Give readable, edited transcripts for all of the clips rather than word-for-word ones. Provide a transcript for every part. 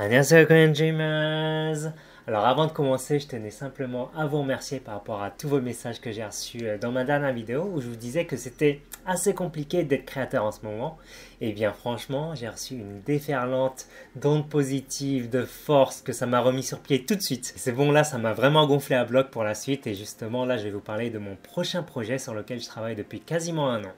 Annyeonghaseyo Korean Dreamers. Alors avant de commencer, je tenais simplement à vous remercier par rapport à tous vos messages que j'ai reçus dans ma dernière vidéo où je vous disais que c'était assez compliqué d'être créateur en ce moment. Et bien franchement, j'ai reçu une déferlante d'ondes positives, de force, que ça m'a remis sur pied tout de suite. C'est bon, là ça m'a vraiment gonflé à bloc pour la suite et justement là je vais vous parler de mon prochain projet sur lequel je travaille depuis quasiment un an.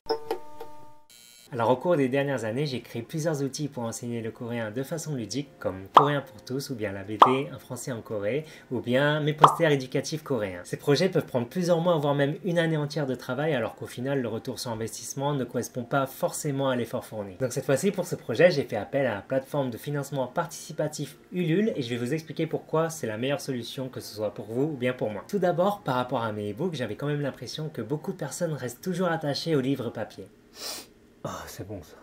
Alors au cours des dernières années, j'ai créé plusieurs outils pour enseigner le coréen de façon ludique, comme Coréen pour tous, ou bien la BD, un français en Corée, ou bien mes posters éducatifs coréens. Ces projets peuvent prendre plusieurs mois, voire même une année entière de travail, alors qu'au final, le retour sur investissement ne correspond pas forcément à l'effort fourni. Donc cette fois-ci, pour ce projet, j'ai fait appel à la plateforme de financement participatif Ulule, et je vais vous expliquer pourquoi c'est la meilleure solution, que ce soit pour vous ou bien pour moi. Tout d'abord, par rapport à mes e-books, j'avais quand même l'impression que beaucoup de personnes restent toujours attachées aux livres papier. Oh, c'est bon ça.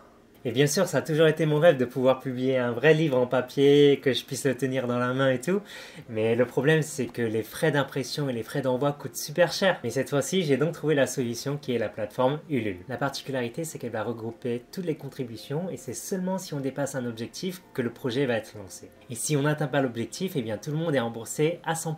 Et bien sûr, ça a toujours été mon rêve de pouvoir publier un vrai livre en papier, que je puisse le tenir dans la main et tout. Mais le problème, c'est que les frais d'impression et les frais d'envoi coûtent super cher. Mais cette fois-ci, j'ai donc trouvé la solution qui est la plateforme Ulule. La particularité, c'est qu'elle va regrouper toutes les contributions et c'est seulement si on dépasse un objectif que le projet va être lancé. Et si on n'atteint pas l'objectif, eh bien tout le monde est remboursé à 100%.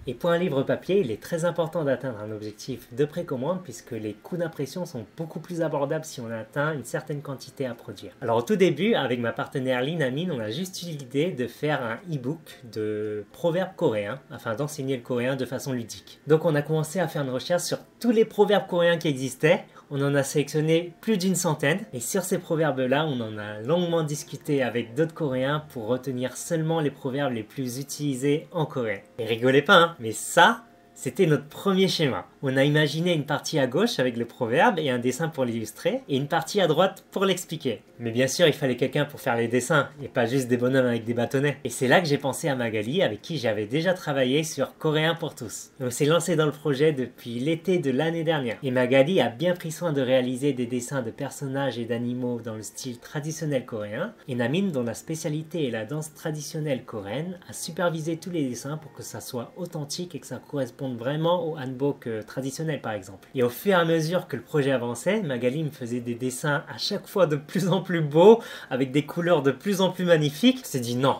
Et pour un livre papier, il est très important d'atteindre un objectif de précommande puisque les coûts d'impression sont beaucoup plus abordables si on atteint une certaine quantité à produire. Alors au tout début, avec ma partenaire Linamine, on a juste eu l'idée de faire un e-book de proverbes coréens afin d'enseigner le coréen de façon ludique. Donc on a commencé à faire une recherche sur tous les proverbes coréens qui existaient. On en a sélectionné plus d'une centaine et sur ces proverbes-là, on en a longuement discuté avec d'autres Coréens pour retenir seulement les proverbes les plus utilisés en Corée. Et rigolez pas, hein, mais ça, c'était notre premier schéma. On a imaginé une partie à gauche avec le proverbe et un dessin pour l'illustrer, et une partie à droite pour l'expliquer. Mais bien sûr, il fallait quelqu'un pour faire les dessins, et pas juste des bonhommes avec des bâtonnets. Et c'est là que j'ai pensé à Magali, avec qui j'avais déjà travaillé sur Coréen pour tous. Et on s'est lancé dans le projet depuis l'été de l'année dernière. Et Magali a bien pris soin de réaliser des dessins de personnages et d'animaux dans le style traditionnel coréen, et Namine, dont la spécialité est la danse traditionnelle coréenne, a supervisé tous les dessins pour que ça soit authentique et que ça corresponde vraiment au hanbok traditionnel par exemple. Et au fur et à mesure que le projet avançait, Magali me faisait des dessins à chaque fois de plus en plus beaux, avec des couleurs de plus en plus magnifiques. On s'est dit non,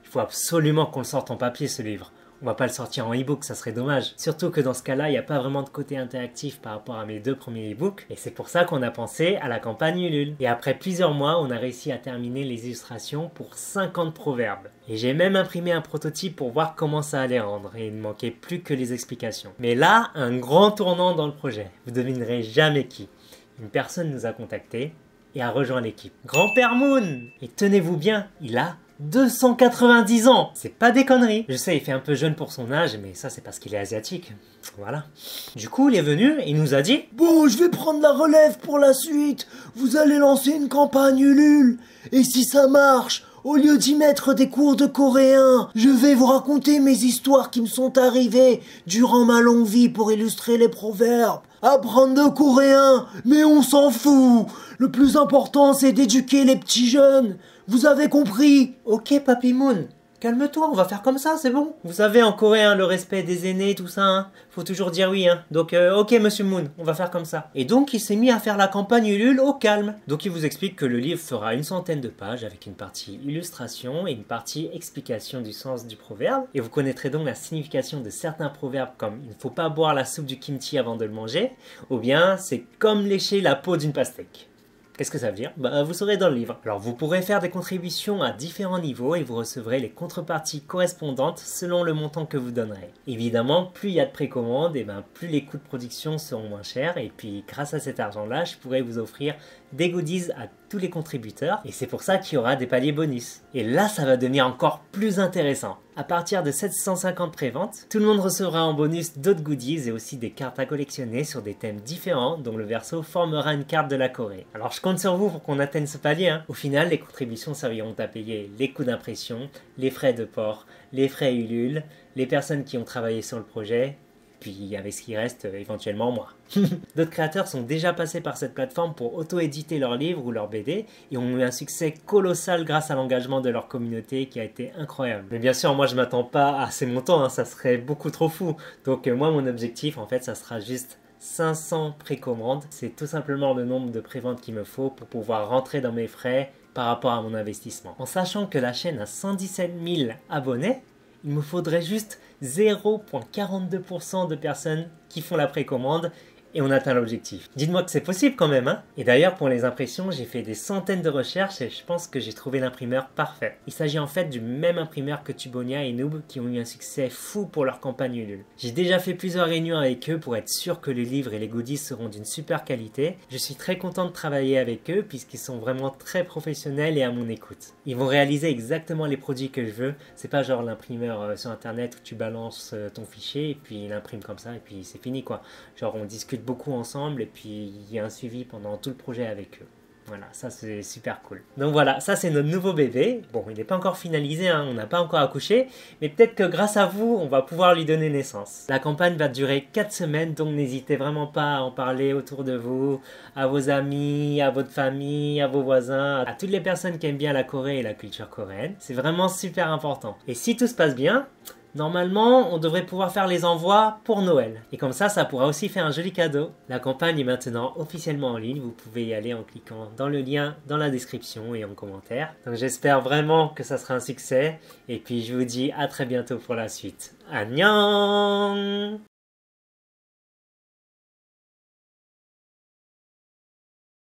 il faut absolument qu'on le sorte en papier ce livre. On va pas le sortir en e-book, ça serait dommage. Surtout que dans ce cas-là, il n'y a pas vraiment de côté interactif par rapport à mes deux premiers e-books. Et c'est pour ça qu'on a pensé à la campagne Ulule. Et après plusieurs mois, on a réussi à terminer les illustrations pour 50 proverbes. Et j'ai même imprimé un prototype pour voir comment ça allait rendre. Et il ne manquait plus que les explications. Mais là, un grand tournant dans le projet. Vous devinerez jamais qui. Une personne nous a contactés et a rejoint l'équipe. Grand-père Moon! Et tenez-vous bien, il a 290 ans! C'est pas des conneries! Je sais, il fait un peu jeune pour son âge, mais ça c'est parce qu'il est asiatique. Voilà. Du coup, il est venu et il nous a dit: Bon, je vais prendre la relève pour la suite. Vous allez lancer une campagne Ulule. Et si ça marche, au lieu d'y mettre des cours de coréen, je vais vous raconter mes histoires qui me sont arrivées durant ma longue vie pour illustrer les proverbes. Apprendre le coréen, mais on s'en fout. Le plus important, c'est d'éduquer les petits jeunes. Vous avez compris? Ok, Papy Moon, calme-toi, on va faire comme ça, c'est bon. Vous savez, en coréen, le respect des aînés, tout ça, hein, faut toujours dire oui, hein. Donc, ok, Monsieur Moon, on va faire comme ça. Et donc, il s'est mis à faire la campagne Ulule au calme. Donc, il vous explique que le livre fera une centaine de pages avec une partie illustration et une partie explication du sens du proverbe. Et vous connaîtrez donc la signification de certains proverbes comme il ne faut pas boire la soupe du kimchi avant de le manger, ou bien c'est comme lécher la peau d'une pastèque. Qu'est-ce que ça veut dire? Bah, vous saurez dans le livre. Alors, vous pourrez faire des contributions à différents niveaux et vous recevrez les contreparties correspondantes selon le montant que vous donnerez. Évidemment, plus il y a de précommandes, et plus les coûts de production seront moins chers. Et puis, grâce à cet argent-là, je pourrai vous offrir des goodies à tous les contributeurs. Et c'est pour ça qu'il y aura des paliers bonus. Et là, ça va devenir encore plus intéressant. À partir de 750 préventes, tout le monde recevra en bonus d'autres goodies et aussi des cartes à collectionner sur des thèmes différents dont le verso formera une carte de la Corée. Alors je compte sur vous pour qu'on atteigne ce palier, hein. Au final, les contributions serviront à payer les coûts d'impression, les frais de port, les frais Ulule, les personnes qui ont travaillé sur le projet, puis avec ce qui reste, éventuellement moi. D'autres créateurs sont déjà passés par cette plateforme pour auto-éditer leurs livres ou leurs BD et ont eu un succès colossal grâce à l'engagement de leur communauté qui a été incroyable. Mais bien sûr, moi je m'attends pas à ces montants, hein, ça serait beaucoup trop fou. Donc moi mon objectif en fait ça sera juste 500 précommandes. C'est tout simplement le nombre de préventes qu'il me faut pour pouvoir rentrer dans mes frais par rapport à mon investissement. En sachant que la chaîne a 117 000 abonnés, il me faudrait juste 0,42% de personnes qui font la précommande et on atteint l'objectif. Dites-moi que c'est possible quand même, hein. Et d'ailleurs, pour les impressions, j'ai fait des centaines de recherches et je pense que j'ai trouvé l'imprimeur parfait. Il s'agit en fait du même imprimeur que Tubonia et Noob qui ont eu un succès fou pour leur campagne Ulule. J'ai déjà fait plusieurs réunions avec eux pour être sûr que les livres et les goodies seront d'une super qualité. Je suis très content de travailler avec eux puisqu'ils sont vraiment très professionnels et à mon écoute. Ils vont réaliser exactement les produits que je veux. C'est pas genre l'imprimeur sur internet où tu balances ton fichier et puis il imprime comme ça et puis c'est fini quoi. Genre on discute beaucoup ensemble et puis il y a un suivi pendant tout le projet avec eux. Voilà, ça c'est super cool. Donc voilà, ça c'est notre nouveau bébé. Bon, il n'est pas encore finalisé, hein, on n'a pas encore accouché, mais peut-être que grâce à vous, on va pouvoir lui donner naissance. La campagne va durer 4 semaines, donc n'hésitez vraiment pas à en parler autour de vous, à vos amis, à votre famille, à vos voisins, à toutes les personnes qui aiment bien la Corée et la culture coréenne. C'est vraiment super important. Et si tout se passe bien, normalement, on devrait pouvoir faire les envois pour Noël. Et comme ça pourra aussi faire un joli cadeau. La campagne est maintenant officiellement en ligne. Vous pouvez y aller en cliquant dans le lien dans la description et en commentaire. Donc j'espère vraiment que ça sera un succès. Et puis je vous dis à très bientôt pour la suite. Annyeong!